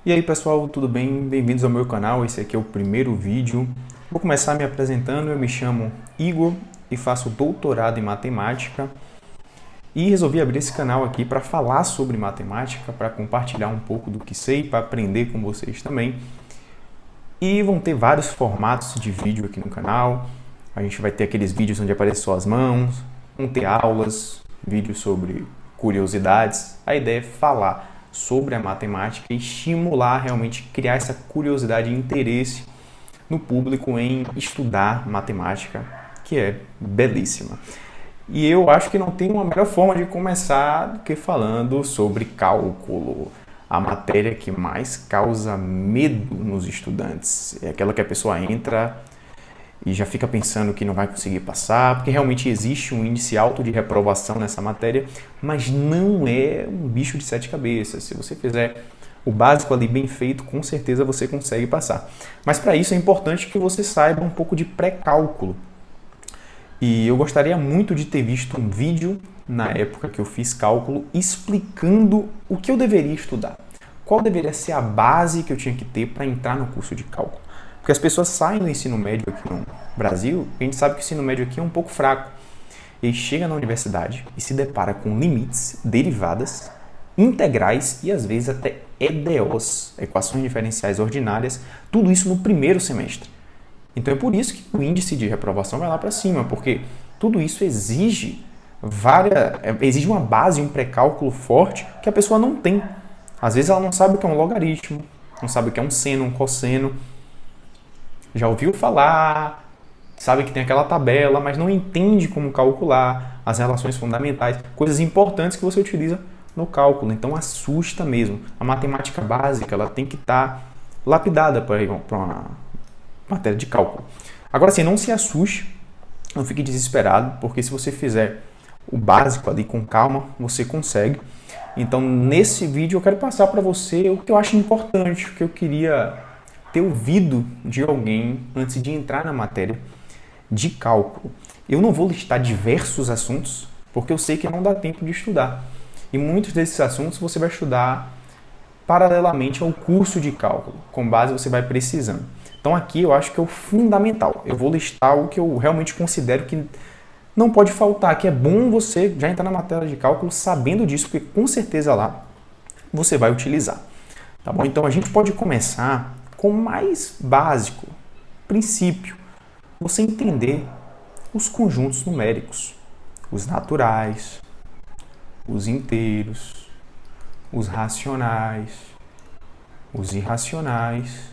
E aí pessoal, tudo bem? Bem-vindos ao meu canal, esse aqui é o primeiro vídeo. Vou começar me apresentando, eu me chamo Igor e faço doutorado em matemática. E resolvi abrir esse canal aqui para falar sobre matemática, para compartilhar um pouco do que sei, para aprender com vocês também. E vão ter vários formatos de vídeo aqui no canal. A gente vai ter aqueles vídeos onde aparecem só as mãos, vão ter aulas, vídeos sobre curiosidades. A ideia é falar sobre a matemática e estimular realmente, criar essa curiosidade e interesse no público em estudar matemática, que é belíssima. E eu acho que não tem uma melhor forma de começar do que falando sobre cálculo, a matéria que mais causa medo nos estudantes. É aquela que a pessoa entra e já fica pensando que não vai conseguir passar, porque realmente existe um índice alto de reprovação nessa matéria, mas não é um bicho de sete cabeças. Se você fizer o básico ali bem feito, com certeza você consegue passar. Mas para isso é importante que você saiba um pouco de pré-cálculo. E eu gostaria muito de ter visto um vídeo na época que eu fiz cálculo explicando o que eu deveria estudar. Qual deveria ser a base que eu tinha que ter para entrar no curso de cálculo. Porque as pessoas saem do ensino médio aqui no Brasil, e a gente sabe que o ensino médio aqui é um pouco fraco. E chega na universidade e se depara com limites, derivadas, integrais e às vezes até EDOs, equações diferenciais ordinárias, tudo isso no primeiro semestre. Então é por isso que o índice de reprovação vai lá para cima, porque tudo isso exige uma base, um pré-cálculo forte que a pessoa não tem. Às vezes ela não sabe o que é um logaritmo, não sabe o que é um seno, um cosseno. Já ouviu falar, sabe que tem aquela tabela, mas não entende como calcular as relações fundamentais, coisas importantes que você utiliza no cálculo. Então assusta mesmo. A matemática básica ela tem que estar lapidada para uma matéria de cálculo. Agora sim, não se assuste, não fique desesperado, porque se você fizer o básico ali com calma, você consegue. Então nesse vídeo eu quero passar para você o que eu acho importante, o que eu queria ter ouvido de alguém antes de entrar na matéria de cálculo. Eu não vou listar diversos assuntos, porque eu sei que não dá tempo de estudar. E muitos desses assuntos você vai estudar paralelamente ao curso de cálculo, com base você vai precisando. Então aqui eu acho que é o fundamental. Eu vou listar o que eu realmente considero que não pode faltar, que é bom você já entrar na matéria de cálculo sabendo disso, porque com certeza lá você vai utilizar. Tá bom? Então a gente pode começar com o mais básico, princípio, você entender os conjuntos numéricos, os naturais, os inteiros, os racionais, os irracionais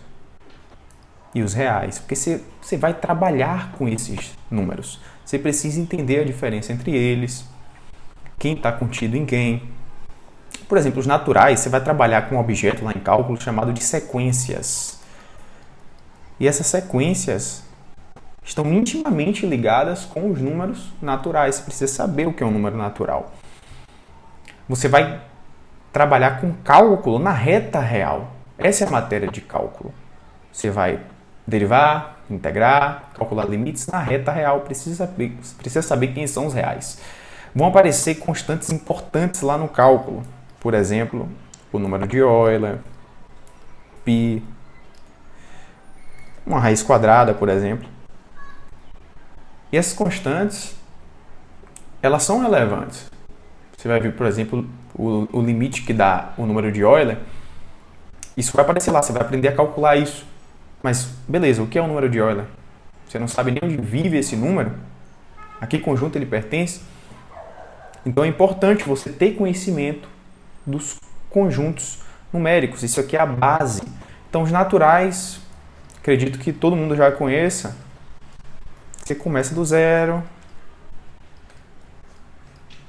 e os reais, porque você vai trabalhar com esses números. Você precisa entender a diferença entre eles, quem está contido em quem. Por exemplo, os naturais, você vai trabalhar com um objeto lá em cálculo chamado de sequências. E essas sequências estão intimamente ligadas com os números naturais. Você precisa saber o que é um número natural. Você vai trabalhar com cálculo na reta real. Essa é a matéria de cálculo. Você vai derivar, integrar, calcular limites na reta real. Precisa saber quem são os reais. Vão aparecer constantes importantes lá no cálculo. Por exemplo, o número de Euler, π, uma raiz quadrada, por exemplo. E essas constantes, elas são relevantes. Você vai ver, por exemplo, o limite que dá o número de Euler. Isso vai aparecer lá, você vai aprender a calcular isso. Mas, beleza, o que é o número de Euler? Você não sabe nem onde vive esse número? A que conjunto ele pertence? Então é importante você ter conhecimento dos conjuntos numéricos. Isso aqui é a base. Então os naturais, acredito que todo mundo já conheça. Você começa do zero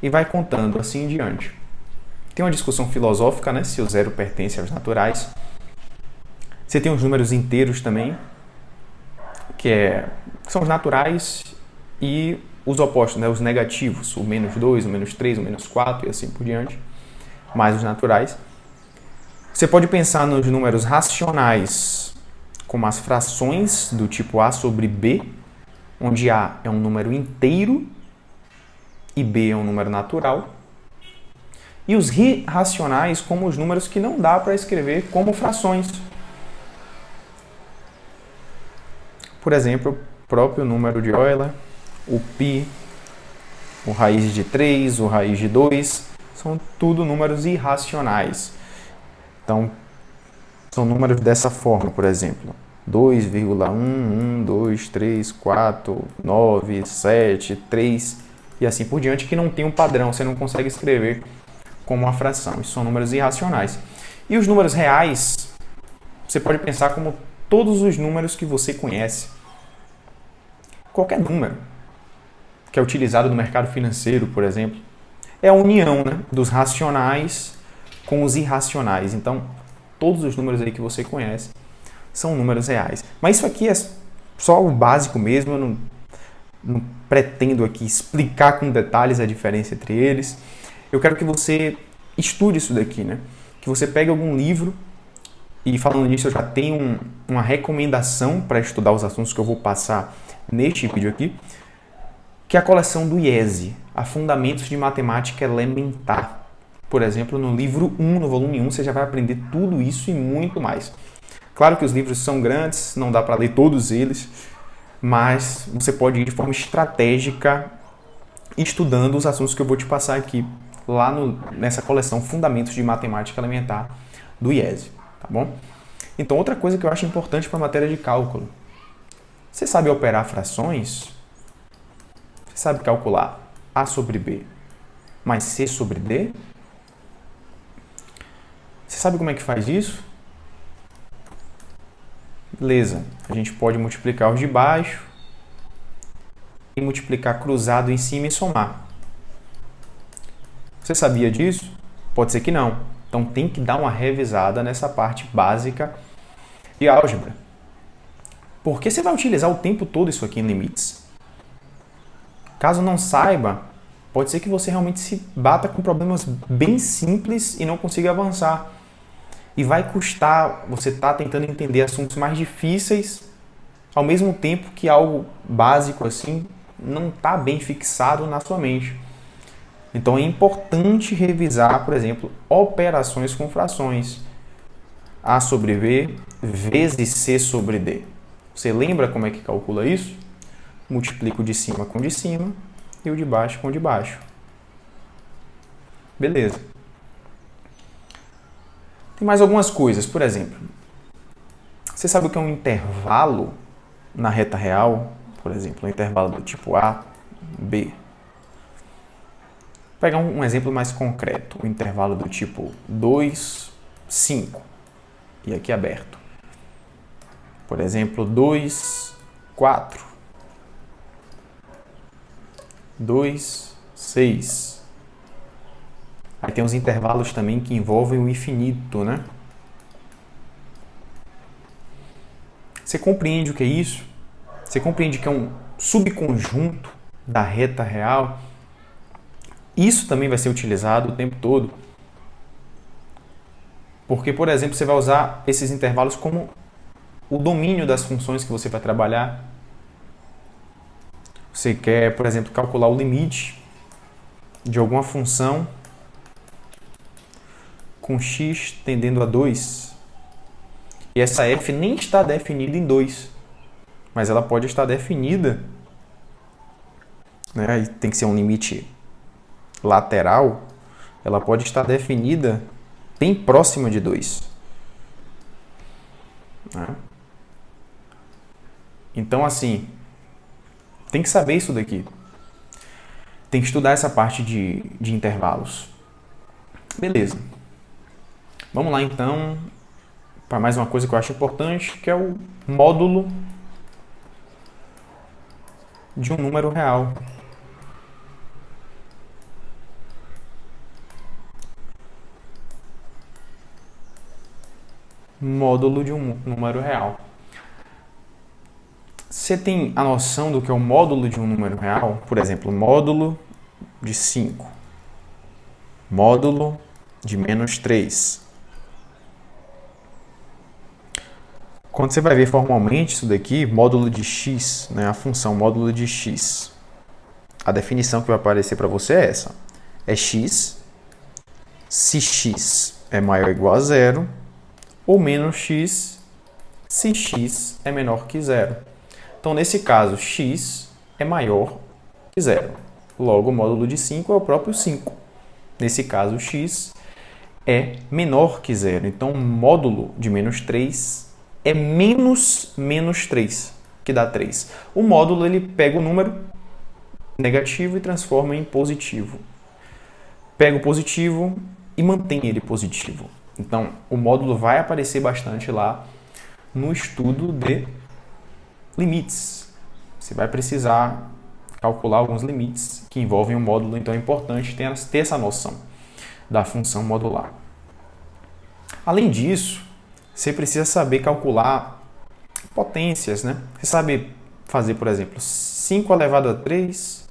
e vai contando assim em diante. Tem uma discussão filosófica, né, se o zero pertence aos naturais. Você tem os números inteiros também, que são os naturais, e os opostos, né, os negativos, o menos 2, o menos 3, o menos 4 e assim por diante, mais os naturais. Você pode pensar nos números racionais como as frações do tipo A sobre B, onde A é um número inteiro e B é um número natural. E os irracionais como os números que não dá para escrever como frações. Por exemplo, o próprio número de Euler, o π, o raiz de 3, o raiz de 2, são tudo números irracionais. Então, são números dessa forma, por exemplo, 2,1, 1, 2, 3, 4, 9, 7, 3 e assim por diante, que não tem um padrão, você não consegue escrever como uma fração. Isso são números irracionais. E os números reais, você pode pensar como todos os números que você conhece. Qualquer número que é utilizado no mercado financeiro, por exemplo, é a união, né, dos racionais com os irracionais. Então, todos os números aí que você conhece são números reais. Mas isso aqui é só o básico mesmo, eu não pretendo aqui explicar com detalhes a diferença entre eles. Eu quero que você estude isso daqui, né? Que você pegue algum livro, e falando nisso eu já tenho uma recomendação para estudar os assuntos que eu vou passar neste vídeo aqui, que é a coleção do IESE, a Fundamentos de Matemática Elementar. Por exemplo, no livro 1, no volume 1, você já vai aprender tudo isso e muito mais. Claro que os livros são grandes, não dá para ler todos eles, mas você pode ir de forma estratégica estudando os assuntos que eu vou te passar aqui, lá nessa coleção Fundamentos de Matemática Elementar do IESE, tá bom? Então, outra coisa que eu acho importante para a matéria de cálculo. Você sabe operar frações? Você sabe calcular A sobre B mais C sobre D? Você sabe como é que faz isso? Beleza, a gente pode multiplicar os de baixo e multiplicar cruzado em cima e somar. Você sabia disso? Pode ser que não. Então tem que dar uma revisada nessa parte básica de álgebra. Porque você vai utilizar o tempo todo isso aqui em limites. Caso não saiba, pode ser que você realmente se bata com problemas bem simples e não consiga avançar. E vai custar você estar tentando entender assuntos mais difíceis, ao mesmo tempo que algo básico assim não está bem fixado na sua mente. Então é importante revisar, por exemplo, operações com frações. A sobre B vezes C sobre D. Você lembra como é que calcula isso? Multiplica o de cima com o de cima e o de baixo com o de baixo. Beleza. Tem mais algumas coisas, por exemplo. Você sabe o que é um intervalo na reta real? Por exemplo, um intervalo do tipo A, B. Vou pegar um exemplo mais concreto. Um intervalo do tipo 2, 5. E aqui aberto. Por exemplo, 2, 4. 2, 6. Aí tem os intervalos também que envolvem o infinito, né? Você compreende o que é isso? Você compreende que é um subconjunto da reta real? Isso também vai ser utilizado o tempo todo. Porque, por exemplo, você vai usar esses intervalos como o domínio das funções que você vai trabalhar. Você quer, por exemplo, calcular o limite de alguma função com x tendendo a 2. E essa f nem está definida em 2, mas ela pode estar definida, né? Tem que ser um limite lateral, ela pode estar definida bem próxima de 2. Né? Então, assim, tem que saber isso daqui. Tem que estudar essa parte de intervalos. Beleza. Vamos lá, então, para mais uma coisa que eu acho importante, que é o módulo de um número real. Módulo de um número real. Você tem a noção do que é o módulo de um número real? Por exemplo, módulo de 5. Módulo de menos 3. Quando você vai ver formalmente isso daqui, módulo de x, né, a função módulo de x, a definição que vai aparecer para você é essa. É x se x é maior ou igual a zero, ou menos x se x é menor que zero. Então, nesse caso, x é maior que zero. Logo, o módulo de 5 é o próprio 5. Nesse caso, x é menor que zero. Então, o módulo de menos 3 é menos 3, que dá 3. O módulo ele pega o número negativo e transforma em positivo. Pega o positivo e mantém ele positivo. Então, o módulo vai aparecer bastante lá no estudo de limites. Você vai precisar calcular alguns limites que envolvem o módulo, então é importante ter essa noção da função modular. Além disso, você precisa saber calcular potências, né? Você sabe fazer, por exemplo, 5 elevado a 3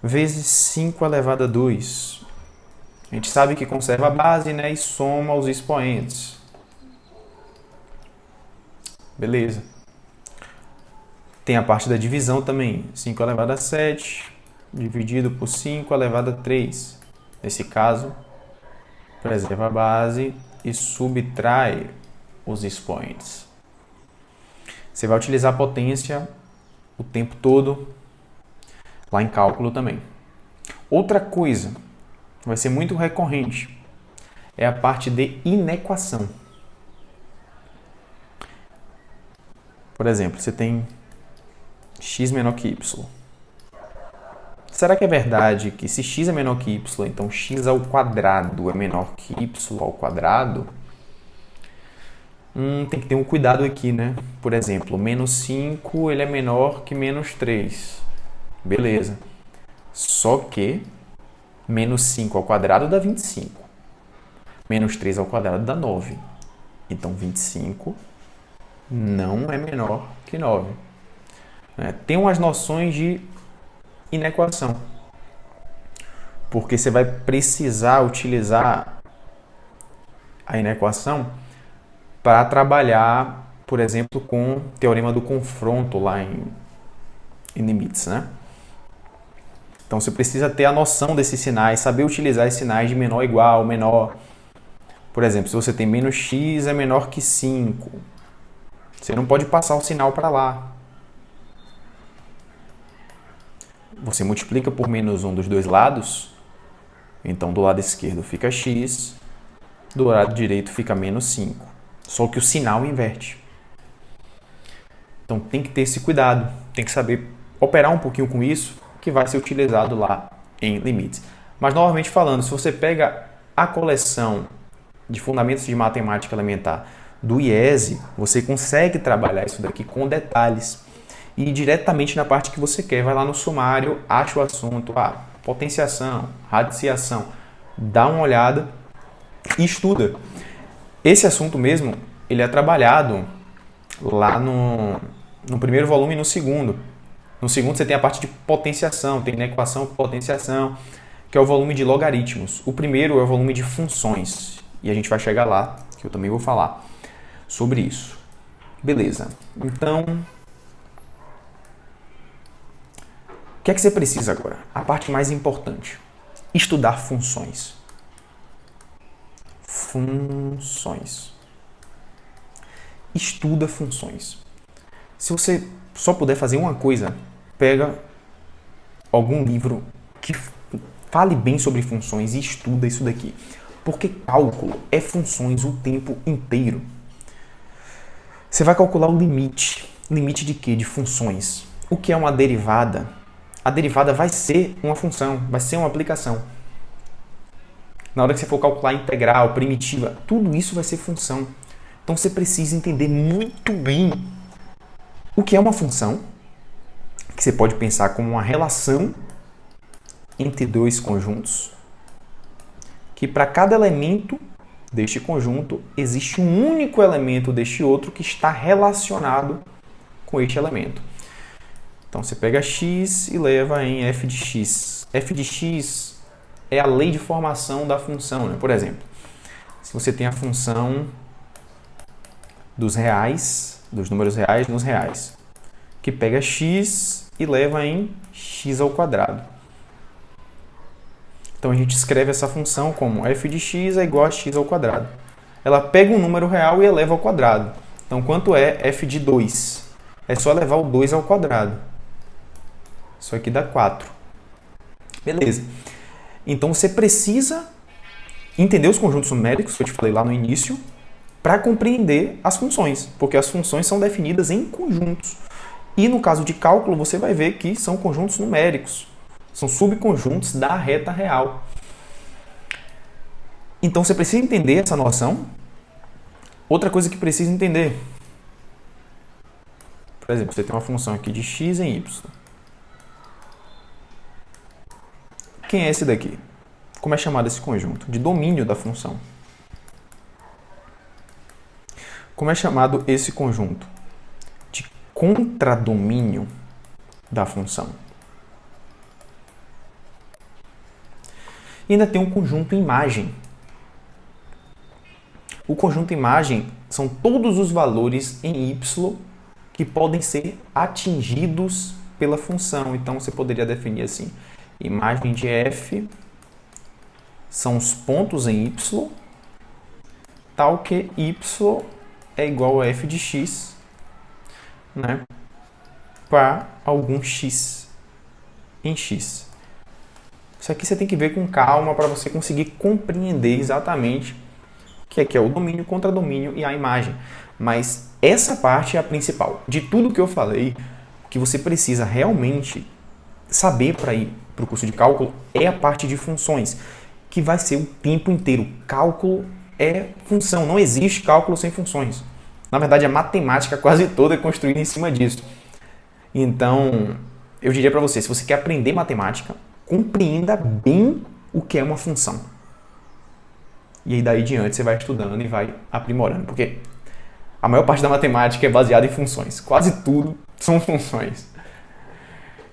vezes 5 elevado a 2. A gente sabe que conserva a base, né, e soma os expoentes. Beleza. Tem a parte da divisão também. 5 elevado a 7 dividido por 5 elevado a 3. Nesse caso, preserva a base e subtrai os expoentes. Você vai utilizar a potência o tempo todo lá em cálculo também. Outra coisa vai ser muito recorrente é a parte de inequação. Por exemplo, você tem x menor que y. Será que é verdade que se x é menor que y, então x ao quadrado é menor que y ao quadrado? Tem que ter um cuidado aqui, né? Por exemplo, menos 5 ele é menor que menos 3. Beleza. Só que menos 5 ao quadrado dá 25. Menos 3 ao quadrado dá 9. Então, 25 não é menor que 9. Tem umas noções de inequação. Porque você vai precisar utilizar a inequação para trabalhar, por exemplo, com o teorema do confronto lá em limites, né? Então, você precisa ter a noção desses sinais, saber utilizar esses sinais de menor ou igual, menor. Por exemplo, se você tem menos x é menor que 5, você não pode passar o sinal para lá. Você multiplica por menos 1 dos dois lados, então do lado esquerdo fica x, do lado direito fica menos 5. Só que o sinal inverte. Então tem que ter esse cuidado, tem que saber operar um pouquinho com isso, que vai ser utilizado lá em limites. Mas, novamente falando, se você pega a coleção de fundamentos de matemática elementar do IESE, você consegue trabalhar isso daqui com detalhes e ir diretamente na parte que você quer. Vai lá no sumário, acha o assunto, potenciação, radiciação, dá uma olhada e estuda. Esse assunto mesmo, ele é trabalhado lá no primeiro volume e no segundo. No segundo você tem a parte de potenciação, tem inequação com potenciação, que é o volume de logaritmos. O primeiro é o volume de funções, e a gente vai chegar lá, que eu também vou falar sobre isso. Beleza, então, o que é que você precisa agora? A parte mais importante, estudar funções. Funções. Estuda funções. Se você só puder fazer uma coisa, pega algum livro que fale bem sobre funções e estuda isso daqui. Porque cálculo é funções o tempo inteiro. Você vai calcular o limite. Limite de quê? De funções. O que é uma derivada? A derivada vai ser uma função, vai ser uma aplicação. Na hora que você for calcular integral, primitiva, tudo isso vai ser função. Então você precisa entender muito bem o que é uma função, que você pode pensar como uma relação entre dois conjuntos, que para cada elemento deste conjunto existe um único elemento deste outro que está relacionado com este elemento. Então você pega x e leva em f de x. F de x é a lei de formação da função, né? Por exemplo, se você tem a função dos reais, dos números reais nos reais, que pega x e leva em x ao quadrado. Então a gente escreve essa função como f de x é igual a x ao quadrado. Ela pega um número real e eleva ao quadrado. Então quanto é f de 2? É só levar o 2 ao quadrado. Isso aqui dá 4. Beleza. Então você precisa entender os conjuntos numéricos, que eu te falei lá no início, para compreender as funções, porque as funções são definidas em conjuntos. E no caso de cálculo, você vai ver que são conjuntos numéricos, são subconjuntos da reta real. Então você precisa entender essa noção. Outra coisa que precisa entender, por exemplo, você tem uma função aqui de x em y. Quem é esse daqui? Como é chamado esse conjunto? De domínio da função. Como é chamado esse conjunto? De contradomínio da função. E ainda tem um conjunto imagem. O conjunto imagem são todos os valores em y que podem ser atingidos pela função. Então você poderia definir assim: imagem de f são os pontos em y, tal que y é igual a f de x, né, para algum x em x. Isso aqui você tem que ver com calma para você conseguir compreender exatamente o que é o domínio, contradomínio e a imagem. Mas essa parte é a principal. De tudo que eu falei, que você precisa realmente saber para ir para o curso de cálculo é a parte de funções, que vai ser o tempo inteiro. Cálculo é função, não existe cálculo sem funções. Na verdade, a matemática quase toda é construída em cima disso. Então, eu diria para você, se você quer aprender matemática, compreenda bem o que é uma função. E aí daí diante você vai estudando e vai aprimorando, porque a maior parte da matemática é baseada em funções. Quase tudo são funções.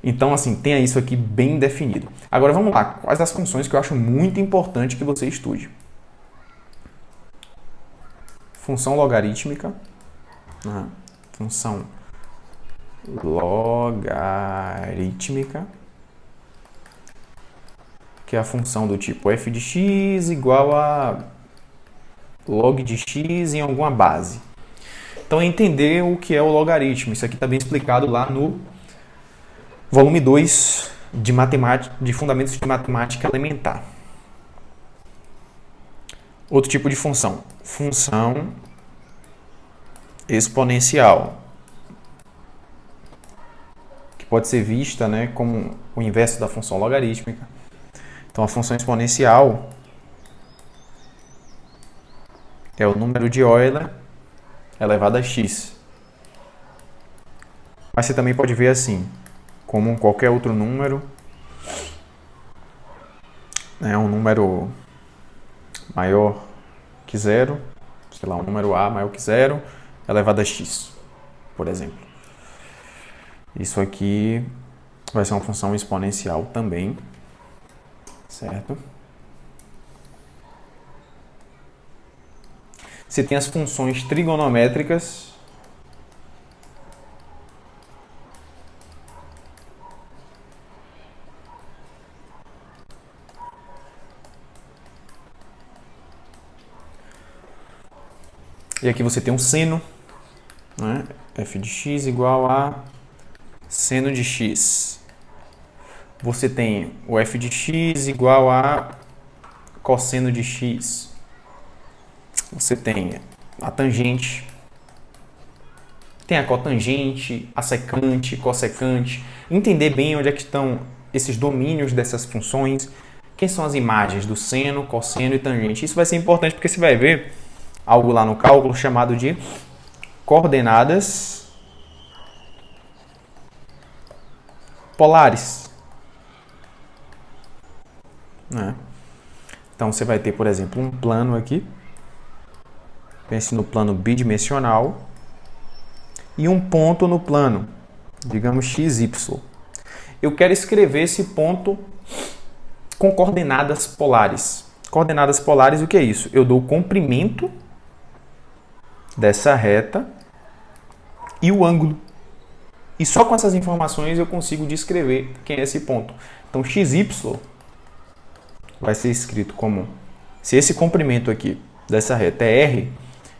Então, assim, tenha isso aqui bem definido. Agora, vamos lá. Quais as funções que eu acho muito importante que você estude? Função logarítmica. Função logarítmica. Que é a função do tipo f de x igual a log de x em alguma base. Então, é entender o que é o logaritmo. Isso aqui está bem explicado lá no volume 2 de Fundamentos de Matemática Elementar. Outro tipo de função. Função exponencial. Que pode ser vista, né, como o inverso da função logarítmica. Então, a função exponencial é o número de Euler elevado a x. Mas você também pode ver assim, como qualquer outro número, né, um número maior que zero, sei lá, um número a maior que zero, elevado a x, por exemplo. Isso aqui vai ser uma função exponencial também, certo? Você tem as funções trigonométricas. E aqui você tem um seno, né? F de x igual a seno de x. Você tem o f de x igual a cosseno de x. Você tem a tangente, tem a cotangente, a secante, cossecante. Entender bem onde é que estão esses domínios dessas funções, quem são as imagens do seno, cosseno e tangente. Isso vai ser importante porque você vai ver algo lá no cálculo chamado de coordenadas polares. Né? Então você vai ter, por exemplo, um plano aqui. Pense no plano bidimensional e um ponto no plano, digamos XY. Eu quero escrever esse ponto com coordenadas polares. Coordenadas polares, o que é isso? Eu dou o comprimento dessa reta e o ângulo. E só com essas informações eu consigo descrever quem é esse ponto. Então, XY vai ser escrito como, se esse comprimento aqui dessa reta é R,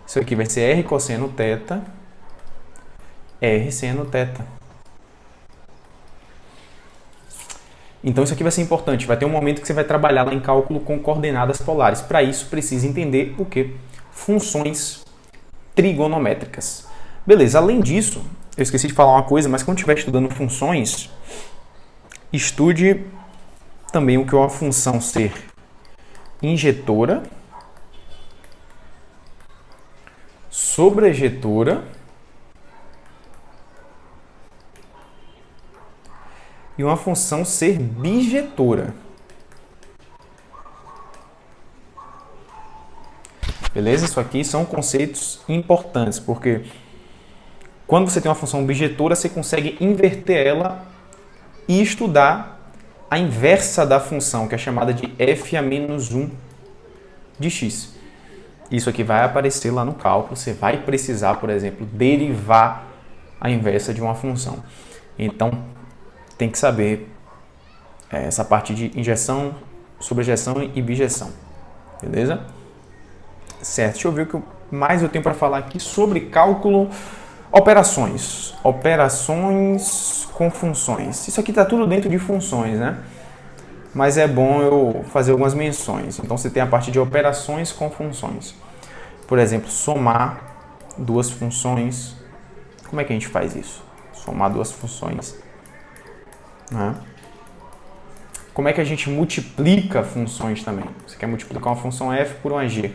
isso aqui vai ser R cosseno θ, R seno θ. Então isso aqui vai ser importante, vai ter um momento que você vai trabalhar lá em cálculo com coordenadas polares. Para isso, precisa entender o quê? Funções trigonométricas. Beleza, além disso, eu esqueci de falar uma coisa, mas quando estiver estudando funções, estude também o que é uma função ser injetora, sobrejetora e uma função ser bijetora. Beleza? Isso aqui são conceitos importantes, porque quando você tem uma função bijetora, você consegue inverter ela e estudar a inversa da função, que é chamada de f a menos 1 de x. Isso aqui vai aparecer lá no cálculo, você vai precisar, por exemplo, derivar a inversa de uma função. Então, tem que saber essa parte de injeção, sobrejeção e bijeção. Beleza? Certo, deixa eu ver o que mais eu tenho para falar aqui sobre cálculo. Operações. Operações com funções. Isso aqui está tudo dentro de funções, né? Mas é bom eu fazer algumas menções. Então, você tem a parte de operações com funções. Por exemplo, somar duas funções. Como é que a gente faz isso? Somar duas funções. Né? Como é que a gente multiplica funções também? Você quer multiplicar uma função f por uma g.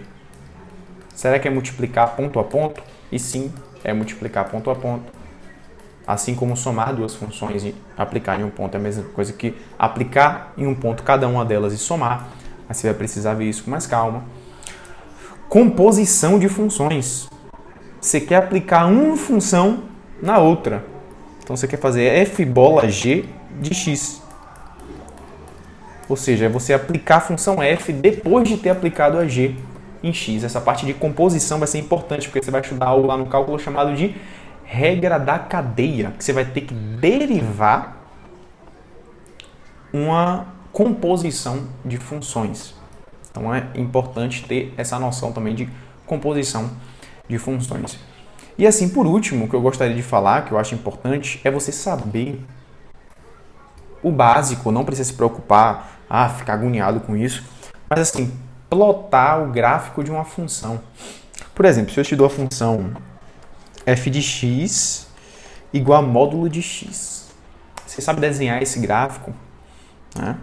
Será que é multiplicar ponto a ponto? E sim, é multiplicar ponto a ponto. Assim como somar duas funções e aplicar em um ponto é a mesma coisa que aplicar em um ponto cada uma delas e somar. Mas você vai precisar ver isso com mais calma. Composição de funções. Você quer aplicar uma função na outra. Então você quer fazer f bola g de x. Ou seja, é você aplicar a função f depois de ter aplicado a g em x. Essa parte de composição vai ser importante, porque você vai estudar algo lá no cálculo chamado de regra da cadeia, que você vai ter que derivar uma composição de funções. Então é importante ter essa noção também de composição de funções. E assim, por último, o que eu gostaria de falar, que eu acho importante, é você saber o básico, não precisa se preocupar, ficar agoniado com isso, mas assim, plotar o gráfico de uma função. Por exemplo, se eu te dou a função f de x igual a módulo de x. Você sabe desenhar esse gráfico? Né?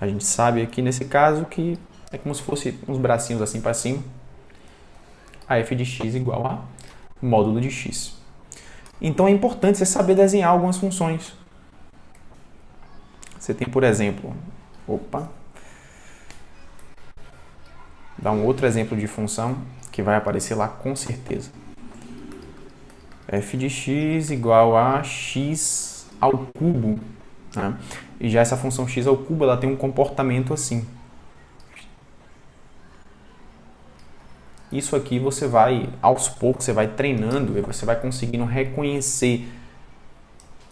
A gente sabe aqui nesse caso que é como se fosse uns bracinhos assim para cima. A f de x igual a módulo de x. Então é importante você saber desenhar algumas funções. Você tem, por exemplo, dá um outro exemplo de função que vai aparecer lá com certeza. F de x igual a x ao cubo. Né? E já essa função x ao cubo ela tem um comportamento assim. Isso aqui você vai, aos poucos, você vai treinando e você vai conseguindo reconhecer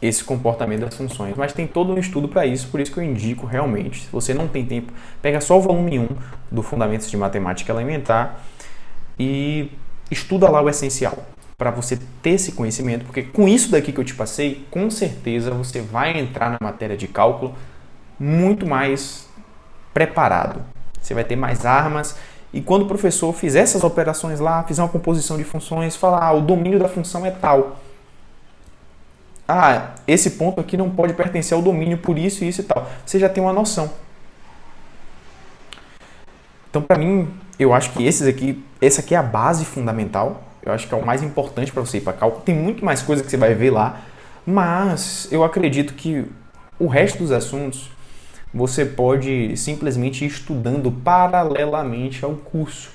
esse comportamento das funções. Mas tem todo um estudo para isso, por isso que eu indico realmente. Se você não tem tempo, pega só o volume 1 do Fundamentos de Matemática Elementar e estuda lá o essencial, para você ter esse conhecimento, porque com isso daqui que eu te passei, com certeza você vai entrar na matéria de cálculo muito mais preparado. Você vai ter mais armas e quando o professor fizer essas operações lá, fizer uma composição de funções, falar, o domínio da função é tal. Esse ponto aqui não pode pertencer ao domínio por isso, isso e tal. Você já tem uma noção. Então, para mim, eu acho que essa aqui é a base fundamental. Eu acho que é o mais importante para você ir para cálculo. Tem muito mais coisa que você vai ver lá, mas eu acredito que o resto dos assuntos você pode simplesmente ir estudando paralelamente ao curso.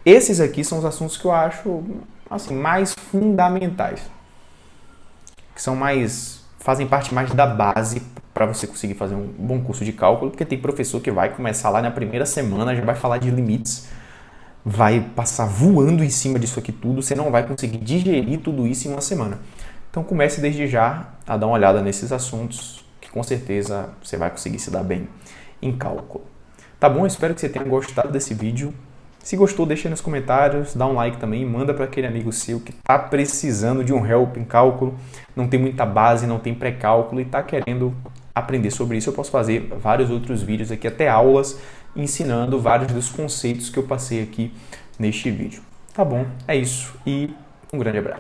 Esses aqui são os assuntos que eu acho assim, mais fundamentais, que fazem parte mais da base para você conseguir fazer um bom curso de cálculo, porque tem professor que vai começar lá na primeira semana, já vai falar de limites, vai passar voando em cima disso aqui tudo, você não vai conseguir digerir tudo isso em uma semana. Então comece desde já a dar uma olhada nesses assuntos, que com certeza você vai conseguir se dar bem em cálculo. Tá bom? Espero que você tenha gostado desse vídeo. Se gostou, deixa aí nos comentários, dá um like também, manda para aquele amigo seu que está precisando de um help em cálculo, não tem muita base, não tem pré-cálculo e está querendo aprender sobre isso. Eu posso fazer vários outros vídeos aqui, até aulas, ensinando vários dos conceitos que eu passei aqui neste vídeo. Tá bom? É isso e um grande abraço.